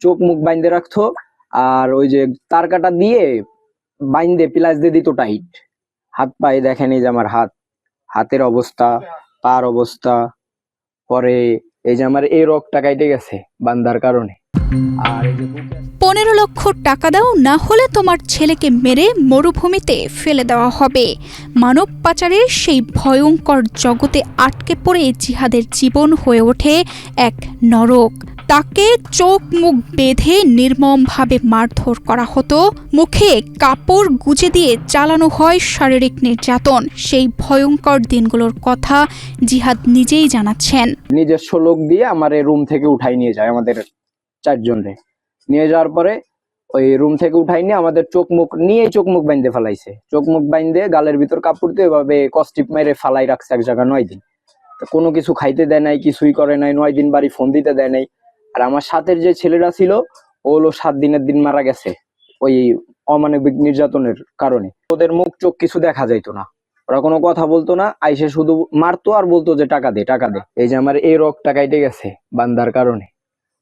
চোখ মুখ বাইন্ধে রাখতো, আর ওই যে তার কাটা দিয়ে বাইন্ধে প্লাস দিয়ে দিত টাইট। হাত পায়ে দেখেন, এই যে আমার হাতের অবস্থা, পার অবস্থা। পরে এই যে আমার এই রগটা কাইটে গেছে বান্ধার কারণে। আর এই যে 15 লক্ষ টাকা দাও, না হলে তোমার ছেলেকে মেরে মরুভূমিতে ফেলে দেওয়া হবে। মানব পাচারের সেই ভয়ঙ্কর জগতে আটকে পড়ে জিহাদের জীবন হয়ে ওঠে এক নরক। তাকে চোখ মুখ বেঁধে নির্মমভাবে মারধর করা হতো, মুখে কাপড় গুজে দিয়ে চালানো হয় শারীরিক নির্যাতন। সেই ভয়ঙ্কর দিনগুলোর কথা জিহাদ নিজেই জানাচ্ছেন। নিজস্ব লোক দিয়ে আমার রুম থেকে উঠাই নিয়ে যায়, আমাদের 4 জনরে নিয়ে যাওয়ার পরে ওই রুম থেকে উঠাই নিয়ে আমাদের চোখ মুখ বাইন্ধে ফেলাইছে। চোখ মুখ বাইন্ধে গালের ভিতর কাপড় দিয়ে এভাবে কস্টিপ মেরে ফালাই রাখছে এক জায়গা 9 দিন। কোনো কিছু খাইতে দেয় নাই, কিছুই করে নাই। 9 দিন বাড়ি ফোন দিতে দেয় নাই। আর আমার সাথের যে ছেলেরা ছিল ও হলো 7 দিনের দিন মারা গেছে ওই অমানবিক নির্যাতনের কারণে। ওদের মুখ চোখ কিছু দেখা যাইতো না, ওরা কোনো কথা বলতো না, আইসে শুধু মারতো আর বলতো যে টাকা দে টাকা দে। এই যে আমার এই রগটা কাইটে গেছে বান্দার কারণে।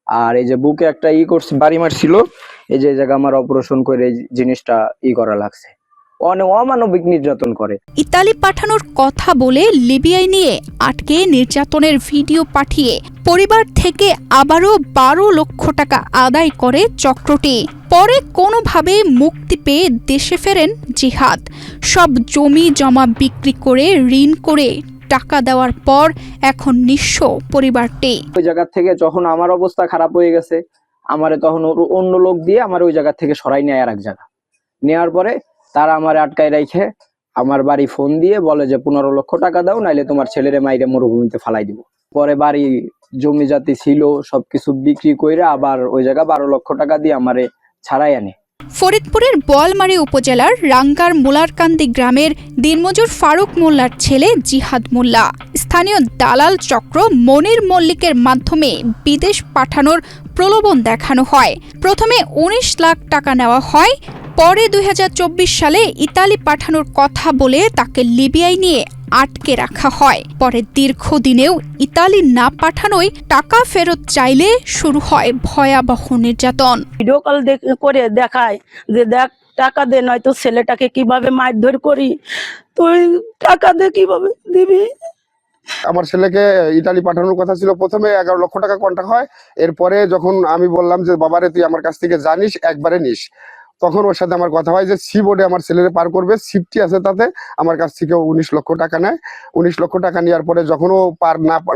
আর এই যে বুকে একটা করছে, বাড়ি মারছিল, এই যে জায়গা আমার অপারেশন করে এই জিনিসটা করা লাগছে। অনেক অমানবিক নির্যাতন করে। ইতালি পাঠানোর কথা বলে লিবিয়ায় নিয়ে আটকে নির্যাতনের ভিডিও পাঠিয়ে পরিবার থেকে আবারও 12 লক্ষ টাকা আদায় করে চক্রটি। পরে কোনোভাবে মুক্তি পেয়ে দেশে ফেরেন জিহাদ। সব জমি জমা বিক্রি করে ঋণ করে টাকা দেওয়ার পর এখন নিঃস্ব পরিবারটি। ওই জায়গা থেকে যখন আমার অবস্থা খারাপ হয়ে গেছে, আমারে তখন অন্য লোক দিয়ে আমার ওই জায়গা থেকে সরাই নেয় আর এক জায়গা। নেওয়ার পরে তারা আমার আটকায় রাখে আমার বাড়ি ফোন দিয়ে বলে যে 15 লক্ষ টাকা দাও, নাইলে তোমার ছেলেরে মাইরে মরুভূমিতে ফালাই দিব। পরে বাড়ি জমি জাতি ছিল সবকিছু বিক্রি কইরা আবার ওই জায়গা 12 লক্ষ টাকা দিয়ে আমারে ছাড়াই আনে। ফরিদপুরের বোয়ালমারী উপজেলার রাঙ্গার মোলারকান্দি গ্রামের দিনমজুর ফারুক মোল্লার ছেলে জিহাদ মোল্লা স্থানীয় দালাল চক্র মনির মল্লিকের মাধ্যমে বিদেশ পাঠানোর প্রলোভন দেখানো হয়। প্রথমে 19 লাখ টাকা নেওয়া হয়, পরে 2024 সালে ইতালি পাঠানোর কথা বলে তাকে লিবিয়ায় নিয়ে আটকে রাখা হয়। পরে দীর্ঘদিনেও ইতালি না পাঠানোয় টাকা ফেরত চাইলে শুরু হয় ভয়াবহ নির্যাতন। ভিডিও কল করে দেখায় যে দেখ টাকা দে, নয়তো ছেলেটাকে কিভাবে মারধর করি, তুই টাকা দে, কিভাবে দিবি। আমার ছেলেকে ইতালি পাঠানোর কথা ছিল, প্রথমে 11 লক্ষ টাকা কন্ট্রাক্ট হয়। এরপরে যখন আমি বললাম যে বাবারে তুই আমার কাছ থেকে জানিস একবারে নিস, তখন ওর সাথে আমার কথা হয় যে সি বোর্ডে আমার ছেলেরে পার করবে, সিফটি আছে তাতে আমার কাছ থেকে 19 লক্ষ টাকা নেয়। 19 লক্ষ টাকা নেওয়ার পরে যখন ও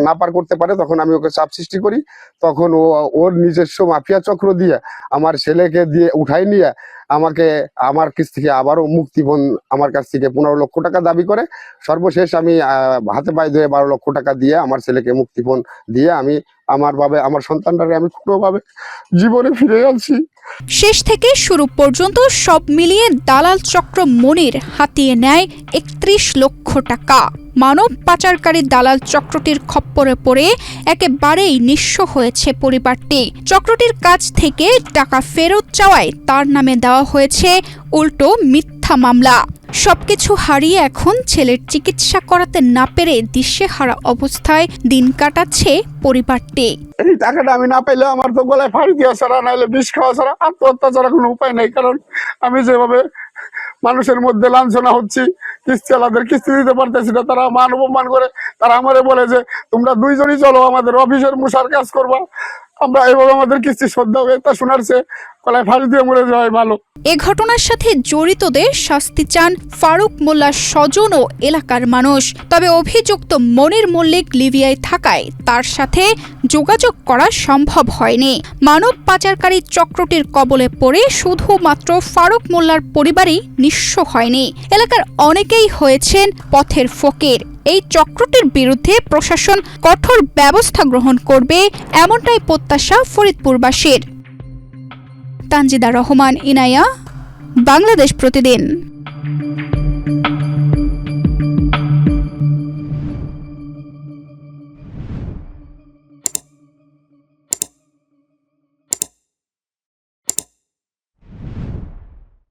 না পার করতে পারে তখন আমি ওকে চাপ সৃষ্টি করি। তখন ওর নিজস্ব মাফিয়া চক্র দিয়ে আমার ছেলেকে দিয়ে উঠাই নিয়ে আমাকে আমার কাছ থেকে আবারও মুক্তিপণ আমার কাছ থেকে 15 লক্ষ টাকা দাবি করে। সর্বশেষ আমি হাতে পায়ে ধরে 12 লক্ষ টাকা দিয়ে আমার ছেলেকে মুক্তিপণ দিয়ে আমি আমার সন্তানটাকে আমি কোনোভাবে জীবনে ফিরে আনছি। শেষ থেকে শুরু পর্যন্ত সব মিলিয়ে দালাল চক্র মনির হাতিয়ে নেয় 31 লক্ষ টাকা। মানব পাচারকারী দালাল চক্রটির খপ্পরে পড়ে একেবারেই নিঃস্ব হয়েছে পরিবারটি। চক্রটির কাছ থেকে টাকা ফেরত চাওয়ায় তার নামে দেওয়া হয়েছে উল্টো মিথ্যা মামলা। সবকিছু হারিয়ে এখন ছেলের চিকিৎসা করাতে না পেরে দিশেহারা অবস্থায় দিন কাটাচ্ছে পরিবারটি। এই টাকাটা আমি না পাইলে আমার তো গলায় ফাড়ি দেওয়া ছাড়া, নাহলে বিষ খাওয়া ছাড়া, আত্মহত্যা ছাড়া কোনো উপায় নেই। কারণ আমি যেভাবে মানুষের মধ্যে লাঞ্ছনা হচ্ছি, কিস্তিওয়ালাদের কিস্তি দিতে পারতেছি না, তারা মান অপমান করে। তারা আমারে বলে যে তোমরা 2 জনই চলো আমাদের অফিসের মুসার কাজ করবা, আমরা এভাবে আমাদের কিস্তি শোধ হবে। তা শোনার চেয়ে গলায় ফাড়ি দিয়ে মরে যাওয়াই ভালো। এ ঘটনার সাথে জড়িতদের শাস্তি চান ফারুক মোল্লার স্বজন ও এলাকার মানুষ। তবে অভিযুক্ত মনির মল্লিক লিবিয়ায় থাকায় তার সাথে যোগাযোগ করা সম্ভব হয়নি। মানব পাচারকারী চক্রটির কবলে পড়ে শুধুমাত্র ফারুক মোল্লার পরিবারই নিঃস্ব হয়নি, এলাকার অনেকেই হয়েছেন পথের ফকির। এই চক্রটির বিরুদ্ধে প্রশাসন কঠোর ব্যবস্থা গ্রহণ করবে, এমনটাই প্রত্যাশা ফরিদপুরবাসীর। তানজিদা রহমান, ইনায়া, বাংলাদেশ প্রতিদিন।